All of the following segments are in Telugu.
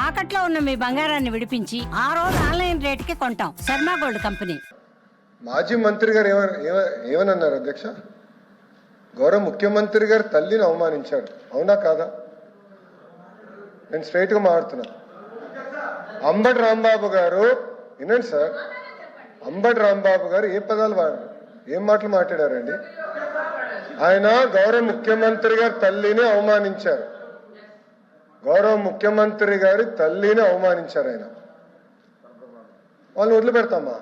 తాకట్లో ఉన్న మీ బంగారాన్ని విడిపించి ఆ రోజు ఆన్లైన్ రేటుకి కొంటాం. Sharma gold company. మాజీ మంత్రి గారు ఏమన్నారు అధ్యక్ష? గౌరవ ముఖ్యమంత్రి గారు తల్లిని అవమానించాడు, అవునా కాదా? నేను స్ట్రైట్ గా మాట్లాడుతున్నా. అంబటి రాంబాబు గారు, వినండి సార్, అంబటి రాంబాబు గారు ఏ పదాలు వాడారు, ఏం మాటలు మాట్లాడారండి? ఆయన గౌరవ ముఖ్యమంత్రి గారి తల్లిని అవమానించారు. గౌరవ ముఖ్యమంత్రి గారి తల్లిని అవమానించారు. ఆయన వాళ్ళని వదిలిపెడతామా?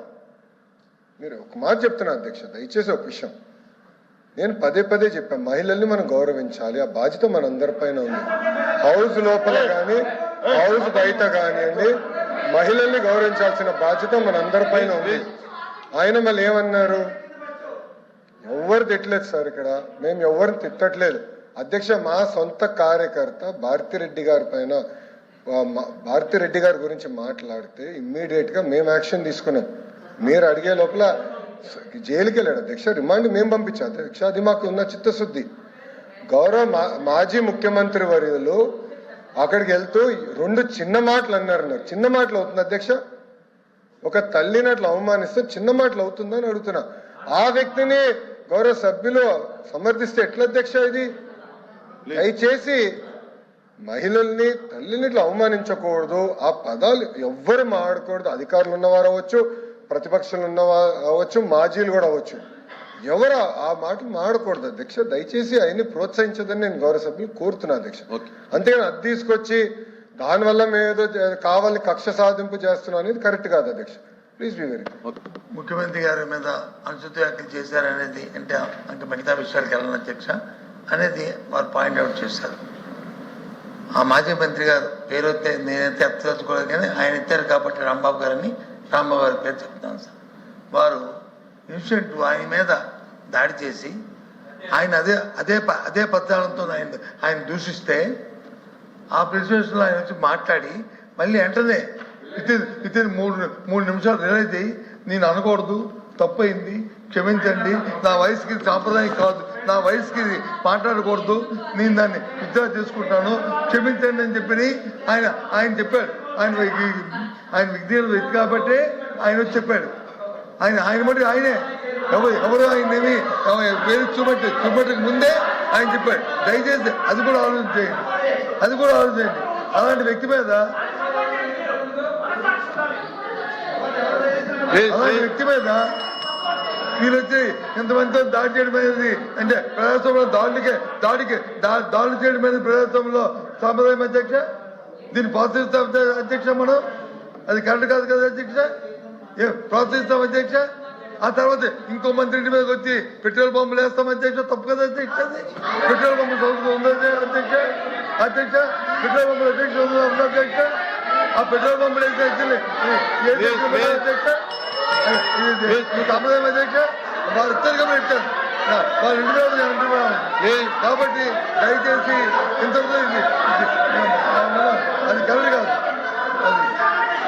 మీరు ఒక మాట చెప్తున్నా అధ్యక్ష, దయచేసి ఒక విషయం నేను పదే పదే చెప్పాను, మహిళల్ని మనం గౌరవించాలి, ఆ బాధ్యత మనందరిపైన ఉంది. హౌస్ లోపల కానీ హౌస్ బయట కానివ్వండి, మహిళల్ని గౌరవించాల్సిన బాధ్యత మనందరిపైన ఉంది. ఆయన మళ్ళీ ఏమన్నారు? ఎవరు తిట్టలేదు సార్, ఇక్కడ మేము ఎవరిని తిట్టట్లేదు అధ్యక్ష. మా సొంత కార్యకర్త భారతిరెడ్డి గారి పైన, భారతిరెడ్డి గారి గురించి మాట్లాడితే ఇమ్మీడియట్ గా మేము యాక్షన్ తీసుకున్నాం. మీరు అడిగే లోపల జైలుకి వెళ్ళాడు అధ్యక్ష, రిమాండ్ మేము పంపించాం అధ్యక్ష. అది మాకు ఉన్న చిత్తశుద్ధి. గౌరవ మాజీ ముఖ్యమంత్రి వర్యులు అక్కడికి వెళ్తూ రెండు చిన్న మాటలు అన్నారు. చిన్న మాటలు అవుతుంది అధ్యక్ష? ఒక తల్లిని అట్లా అవమానిస్తే చిన్న మాటలు అవుతుందని అడుగుతున్నా. ఆ వ్యక్తిని గౌరవ సభ్యులు సమర్థిస్తే ఎట్లా అధ్యక్ష? ఇది దయచేసి మహిళల్ని తల్లిని ఇట్లా అవమానించకూడదు, ఆ పదాలు ఎవ్వరు మాట్లాడకూడదు. అధికారులు ఉన్నవారు అవ్వచ్చు, ప్రతిపక్షాలు ఉన్నవారు అవ్వచ్చు, మాజీలు కూడా అవ్వచ్చు, ఎవరు ఆ మాటలు మాడకూడదు అధ్యక్ష. దయచేసి ఆయన్ని ప్రోత్సహించదని నేను గౌరవ సభ్యులు కోరుతున్నా అధ్యక్ష. అంతేగాని అది తీసుకొచ్చి దానివల్ల మేమేదో కావాలని కక్ష సాధింపు చేస్తున్నాం అనేది కరెక్ట్ కాదు అధ్యక్ష. Please be very. ముఖ్యమంత్రి గారి మీద అనుచిత వ్యాఖ్యలు చేశారనేది అంటే మిగతా విషయాలకు వెళ్ళను అధ్యక్ష అనేది వారు పాయింట్ అవుట్ చేశారు. ఆ మాజీ మంత్రి గారు పేరు నేనైతే ఎత్తదలుచుకోలేదు, కానీ ఆయన ఎత్తారు కాబట్టి రాంబాబు గారిని, రాంబాబు గారి పేరు చెప్తాను సార్. వారు ఇన్సిడెంట్ ఆయన మీద దాడి చేసి ఆయన అదే పద్ధతులతో ఆయన దూషిస్తే ఆ ప్రెసిడెన్స్లో ఆయన వచ్చి మాట్లాడి మళ్ళీ వెంటనే వితిన్ మూడు నిమిషాలు రియలైజ్ అయ్యి నేను అనకూడదు, తప్పైంది, క్షమించండి, నా వయసుకి సాంప్రదాయం కాదు, నా వయసుకి మాట్లాడకూడదు, నేను దాన్ని విత్డ్రా చేసుకుంటాను, క్షమించండి అని చెప్పి ఆయన చెప్పాడు. ఆయన విజ్ఞాన వ్యక్తి కాబట్టి ఆయన వచ్చి చెప్పాడు. ఆయన మటు ఆయనే ఎవరు ఆయనేమి పేరు చూపెట్టక ముందే ఆయన చెప్పాడు. దయచేసి అది కూడా ఆలోచించండి. అలాంటి వ్యక్తి మీద మీరు వచ్చి ఇంతమందితో దాడి చేయడం అనేది అంటే ప్రజాస్వామ్యంలో దాడులు చేయడం అనేది ప్రజాస్వామ్యంలో సాంప్రదాయం అధ్యక్ష. దీన్ని ప్రోత్సహిస్తాం అధ్యక్ష, మనం అది కరెక్ట్ కాదు కదా అధ్యక్ష. ప్రోత్సహిస్తాం అధ్యక్ష. ఆ తర్వాత ఇంకో మంత్రి ఇంటి మీదకి వచ్చి పెట్రోల్ పంపులు వేస్తాం అధ్యక్ష, తప్పు కదా అధ్యక్ష. పెట్రోల్ పంపులు సంస్థ ఉంది అధ్యక్ష. పెట్రోల్ పంపులు అధ్యక్ష ఉంది అధ్యక్ష. ఆ పెట్రోల్ పంపులు వేస్తే అధ్యక్ష సాంప్రదాయం అధ్యక్ష. వారు ఇచ్చారు కాబట్టి ఇచ్చారు, వాళ్ళ ఇంటి మీద అంటున్నాను. కాబట్టి దయచేసి ఇంతవరకు అది కరెక్ట్ కాదు.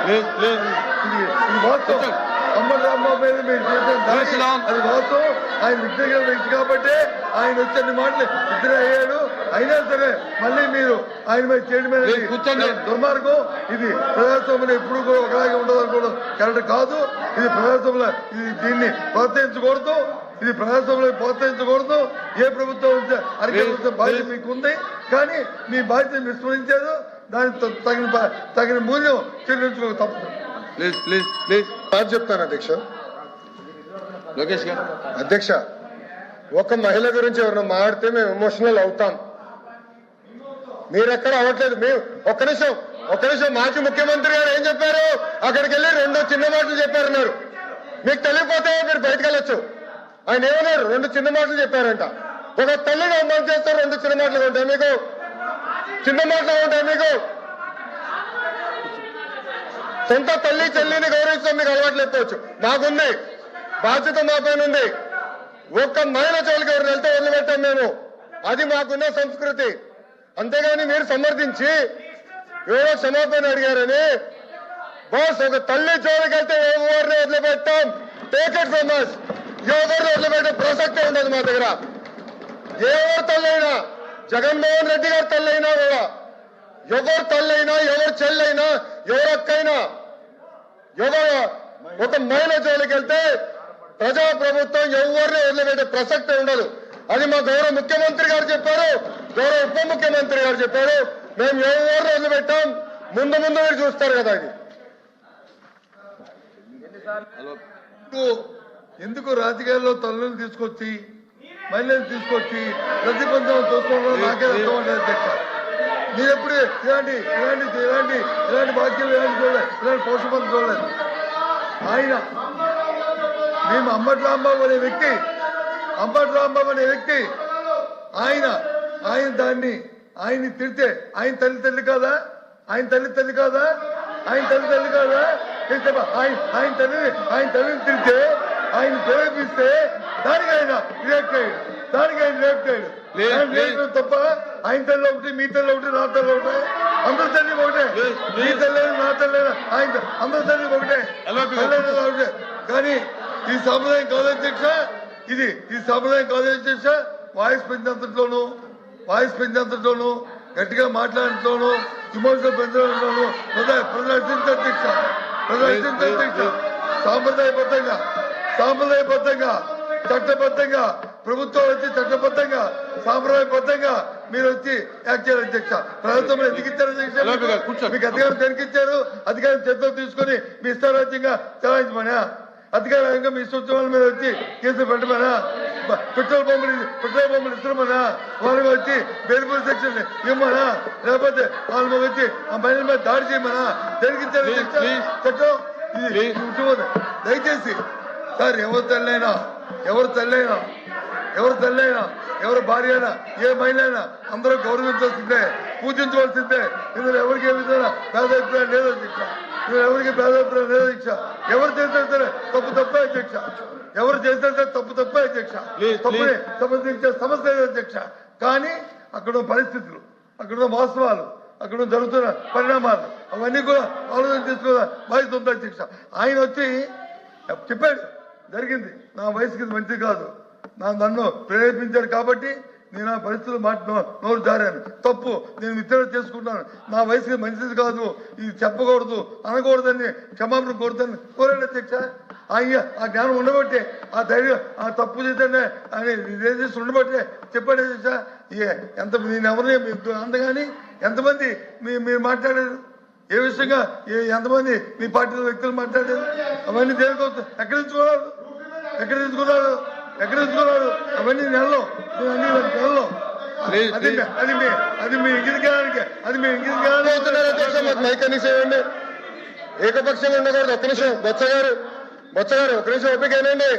అది వాస్తవం. అంబటి రాంబాబు మీద మీరు చేసిన అది వాస్తవం. ఆయన విజ్ఞాన వ్యక్తి కాబట్టి ఆయన వచ్చే మాటలు ఇద్దరే అయ్యాడు. అయినా సరే మళ్ళీ మీరు ఆయన మీద చేయడం మీద దుర్మార్గం. ఇది ప్రజాస్వామ్యం ఎప్పుడు కూడా ఒకలాగే ఉండదు అనుకోవడం కరెక్ట్ కాదు. ఇది ప్రజాస్వామ్యంలో దీన్ని ప్రోత్సహించకూడదు. ఇది ప్రజాస్వామ్యంలో ప్రోత్సహించకూడదు. ఏ ప్రభుత్వం అధికార బాధ్యత మీకు ఉంది, కానీ మీ బాధ్యత విస్మరించారు. దానికి తగిన మూల్యం చెల్లించుకో తప్పదు. చెప్తాను అధ్యక్ష. అధ్యక్ష, ఒక మహిళ గురించి ఎవరైనా మాడితే మేము ఎమోషనల్ అవుతాం. మీరెక్కడ అవ్వట్లేదు. మేము ఒక్క నిమిషం మాజీ ముఖ్యమంత్రి గారు ఏం చెప్పారు? అక్కడికి వెళ్ళి రెండు చిన్న మాటలు చెప్పారన్నారు. మీకు తెలియకపోతే మీరు బయటకు వెళ్ళొచ్చు. ఆయన ఏమన్నారు? రెండు చిన్న మాటలు చెప్పారంట. ఒక తల్లిని అవమానం చేస్తారు, రెండు చిన్న మాటలు ఉంటాయి మీకు? చిన్న మాటలు ఉంటాయి మీకు? సొంత తల్లి చెల్లిని గౌరవించడం మీకు అలవాట్లు ఎత్తవచ్చు. మాకుంది బాధ్యత, మా పైన ఉంది. ఒక్క మహిళ చోలికి ఎవరు వెళ్తే వదిలిపెట్టాం మేము. అది మాకున్న సంస్కృతి. అంతేగాని మీరు సమర్థించి ఎవరో క్షమాపణ అడిగారని బాస్, ఒక తల్లి జోలికి వెళ్తే ఎవరిని వదిలిపెట్టాం. Take it from us. ఎవరిని వదిలిపెట్టే ప్రసక్తే ఉండదు మా దగ్గర. ఎవరు తల్లైనా, జగన్మోహన్ రెడ్డి గారి తల్లైనా కూడా, ఎవరు తల్లైనా, ఎవరు చెల్లైనా ఎవరక్కైనా ఎవరు ఒక మహిళ జోలికి వెళ్తే ప్రజాప్రభుత్వం ఎవరిని వదిలిపెట్టే ప్రసక్తే ఉండదు. అది మా గౌరవ ముఖ్యమంత్రి గారు చెప్పారు, గౌరవ ఉప ముఖ్యమంత్రి గారు చెప్పారు. మేము ఎవరిని వదిలిపెట్టాం. ముందు ముందు మీరు చూస్తారు కదా. అది ఎందుకు రాజకీయాల్లో తల్లులు తీసుకొచ్చి మహిళలు తీసుకొచ్చి ప్రతిబంధం చూసుకోవడం నాకే అర్థం ఉండదు అధ్యక్ష. మీరు ఎప్పుడు ఇలాంటి బాధ్యతలు ఇలాంటి పోషపంత చూడలేదు. ఆయన మేము అంబటి రాంబాబు అనే వ్యక్తి ఆయన దాన్ని ఆయన్ని తిడితే ఆయన తల్లి కాదా? ఆయన తల్లి కాదా? ఆయన తల్లిని తిడితే ఆయన ప్రేరేపిస్తే దానికి ఆయన రియాక్ట్ అయ్యాడు. తప్ప ఆయన తల్లి ఒకటి, మీ తల్లి ఒకటి, నా తల్లి ఒకటి, అందరి తల్లి ఒకటే. మీ తల్లి నా తల్లి ఆయన అందరి తల్లి ఒకటే. కానీ ఈ సాంప్రదాయం కాదు అధ్యక్ష. ఈ సాంప్రదాయం కాదు అధ్యక్ష. వాయిస్ పెంచేంతట్లోనూ గట్టిగా మాట్లాడటంలోనూ విమర్శలు పెంచడంలోనూ ప్రదర్శించే అధ్యక్ష. సాంప్రదాయబద్ధంగా చట్టబద్ధంగా ప్రభుత్వం వచ్చి చట్టబద్ధంగా సాంప్రదాయబద్ధంగా మీరు వచ్చి యాక్ట్ చేయాలి అధ్యక్ష. ప్రభుత్వం ఎందుకు ఇచ్చారు అధ్యక్ష? మీకు అధికారం దేనికిచ్చారు? అధికారం చేతిలో తీసుకొని మీ ఇష్టారాజ్యంగా చలాయించమనా? అధికారంగా మీ సూచనల మీద వచ్చి కేసులు పెట్టమనా? పెట్రోల్ పంపులు ఇస్తున్నామనా? వాళ్ళకి వచ్చి బెయిల్బుల్ సెక్షన్ ఇవ్వమనా? లేకపోతే వాళ్ళ వచ్చి ఆ మహిళల మీద దాడి చేయమనా? దేనికిచ్చారు చట్టం? దయచేసి సార్, ఎవరు తల్లైనా ఎవరు భార్య అయినా ఏ మహిళ అయినా అందరూ గౌరవించాల్సిందే, పూజించవలసిందే. ఇందులో ఎవరికి ఏ విధంగా భేదాభిప్రాయం లేదు అధ్యక్ష. ఎవరు చేసినా సరే తప్పే అధ్యక్ష. తప్పే అధ్యక్ష. తప్పుని సంబంధించే సమస్య లేదు అధ్యక్ష. కానీ అక్కడ పరిస్థితులు, అక్కడ వాస్తవాలు, అక్కడ జరుగుతున్న పరిణామాలు అవన్నీ కూడా ఆలోచన చేసుకోవడం బాధ్యత ఉంది అధ్యక్ష. ఆయన వచ్చి చెప్పాడు, జరిగింది నా వయసుకి మంచిది కాదు, నన్ను ప్రేరేపించారు కాబట్టి నేను ఆ పరిస్థితులు నోరు జారాను, తప్పు, నేను విత్డ్రా చేసుకుంటాను, నా వయసుకి మంచిది కాదు, ఇది చెప్పకూడదు అనకూడదని క్షమాపణ కోరాడు అధ్యక్ష. ఆ జ్ఞానం ఉండబట్టే, ఆ ధైర్యం, ఆ తప్పు చేద్దానే అని రిజిస్టర్ ఉండబట్టే చెప్పాడు అధ్యక్ష. నేను ఎవరిని అందగాని ఎంతమంది మీరు మాట్లాడారు, ఏ విషయంగా ఎంతమంది మీ పార్టీ వ్యక్తులు మాట్లాడారు, అవన్నీ దేనికోసం ఎక్కడ తీసుకున్నారు అవన్నీ నెలలో అది మీ ఇంగిదిగానికి మైకనిసేయండి. ఏకపక్షంగా ఉండకూడదు. ఒక్క నిమిషం బొత్స గారు ఒక్క నిమిషం ఓపిక ఏనండి,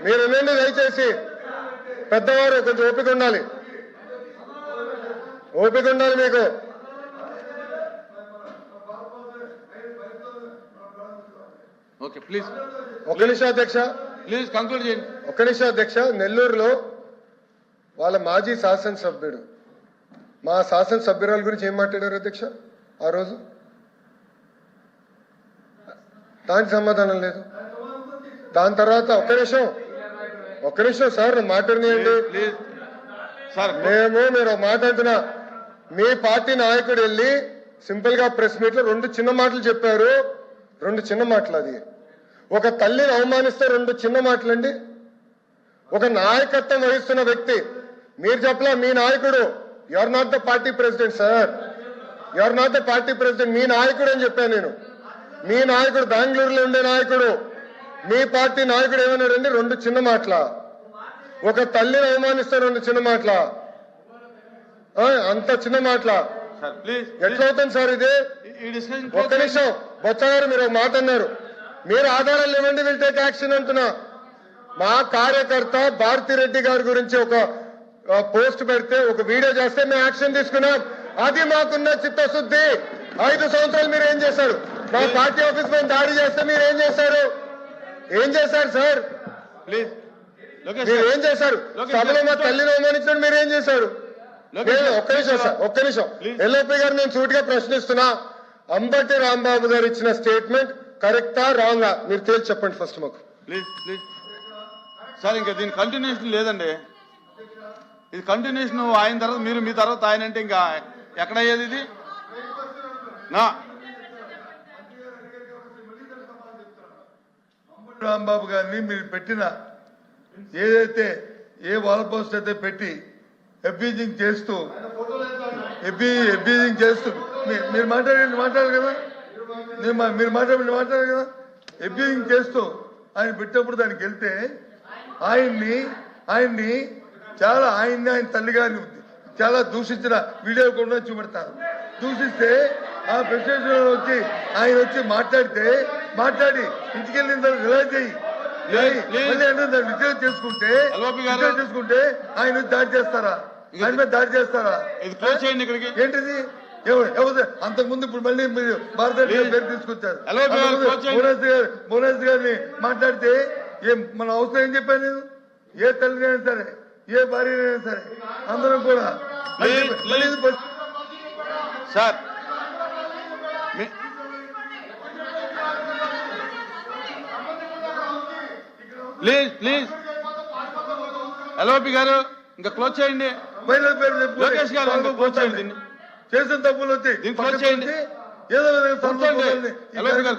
మీరు వినండి దయచేసి. పెద్దవారు కొంచెం ఓపిక ఉండాలి మీకు. Okay please. ఒక్క నిమిషం అధ్యక్ష, ప్లీజ్ కంక్లూడ్ చేయండి. ఒక్క నిమిషం అధ్యక్ష. నెల్లూరులో వాళ్ళ మాజీ శాసనసభ్యుడు మా శాసనసభ్యురాల గురించి ఏం మాట్లాడారు అధ్యక్ష ఆ రోజు? దానికి సమాధానం లేదు. దాని తర్వాత ఒక్క నిమిషం సార్ మాట్లాడినాయండి. మీరు మాట అంటున్నా, మీ పార్టీ నాయకుడు వెళ్ళి సింపుల్ గా ప్రెస్ మీట్ లో 2 చిన్న మాటలు చెప్పారు. 2 చిన్న మాటలు. అది ఒక తల్లిని అవమానిస్తే 2 చిన్న మాటలండి. ఒక నాయకత్వం వహిస్తున్న వ్యక్తి, మీరు చెప్పలా మీ నాయకుడు, you are not the party president sir, you are not the party president, మీ నాయకుడు అని చెప్పాను నేను. మీ నాయకుడు బెంగళూరులో ఉండే నాయకుడు, మీ పార్టీ నాయకుడు ఏమన్నాడండి? 2 చిన్న మాటల. ఒక తల్లిని అవమానిస్తే 2 చిన్న మాటల, అంత చిన్న మాటల ఎట్లా అవుతుంది సార్ ఇది? ఒక్క నిమిషం బొత్స గారు, మీరు ఒక మాట అన్నారు, మీరు ఆధారాలు ఇవ్వండి, విల్ టేక్ యాక్షన్ అంటున్నా. మా కార్యకర్త భారతిరెడ్డి గారి గురించి ఒక పోస్ట్ పెడితే, ఒక వీడియో చేస్తే మేము యాక్షన్ తీసుకున్నాం. అది మాకున్న చిత్తశుద్ధి. 5 సంవత్సరాలు మీరు ఏం చేశారు? మా పార్టీ ఆఫీస్ పైన దాడి చేస్తే మీరు ఏం చేశారు సార్? ప్లీజ్ మీరు ఏం చేశారు? సభలో మా తల్లిని అవమానించడం మీరు ఏం చేశారు? ఒక్క నిమిషం ఎల్ఓపి గారు, నేను సూటిగా ప్రశ్నిస్తున్నా. అంబటి రాంబాబు గారు ఇచ్చిన స్టేట్మెంట్ కరెక్టా రాంగా మీరు తేల్చి చెప్పండి ఫస్ట్ మాకు. ప్లీజ్ సార్, ఇంకా దీని కంటిన్యూషన్ లేదండి. ఇది కంటిన్యూషన్ ఆయన తర్వాత మీరు, మీ తర్వాత ఆయన అంటే ఇంకా ఎక్కడయ్యేది ఇది? రాంబాబు గారిని మీరు పెట్టిన ఏదైతే ఏ వాల్ పోస్ట్ అయితే పెట్టి అబ్యూజింగ్ చేస్తూ మీరు మాట్లాడారు కదా మీరు మాట్లాడారు కదా అబ్యూజింగ్ చేస్తూ ఆయన పెట్టినప్పుడు దానికి వెళ్తే ఆయన్ని చాలా ఆయన తల్లి గారిని చాలా దూషించిన వీడియో కూడా చూపెడతారు. దూషిస్తే ఆ ప్రెసిడెంట్ వచ్చి ఆయన వచ్చి మాట్లాడి ఇంటికి వెళ్ళిన తర్వాత రిలైజ్ అయ్యి మళ్ళీ అంటే దాన్ని విజయం చేసుకుంటే ఆయన దాడి చేస్తారా? ఆయన మీద దాడి చేస్తారా? ఏంటిది? ఎవరు అంతకుముందు ఇప్పుడు మళ్ళీ మీరు భారతదేశ పేరు తీసుకొచ్చారు. భువనేశ్వర్ గారిని మాట్లాడితే మన అవసరం ఏం చెప్పాను నేను? ఏ తల్లినైనా సరే, ఏ భార్యనైనా సరే అందరం కూడా సార్ ప్లీజ్ ఎల్ఓపి గారు ఇంకా క్లోజ్ చేయండి. మహిళల పేరు లోకేష్ గారు ఇంకా క్లోజ్ చేయండి. దీన్ని చేసిన తప్పులు వచ్చి దీన్ని క్లోజ్ చేయండి. ఏదో విధంగా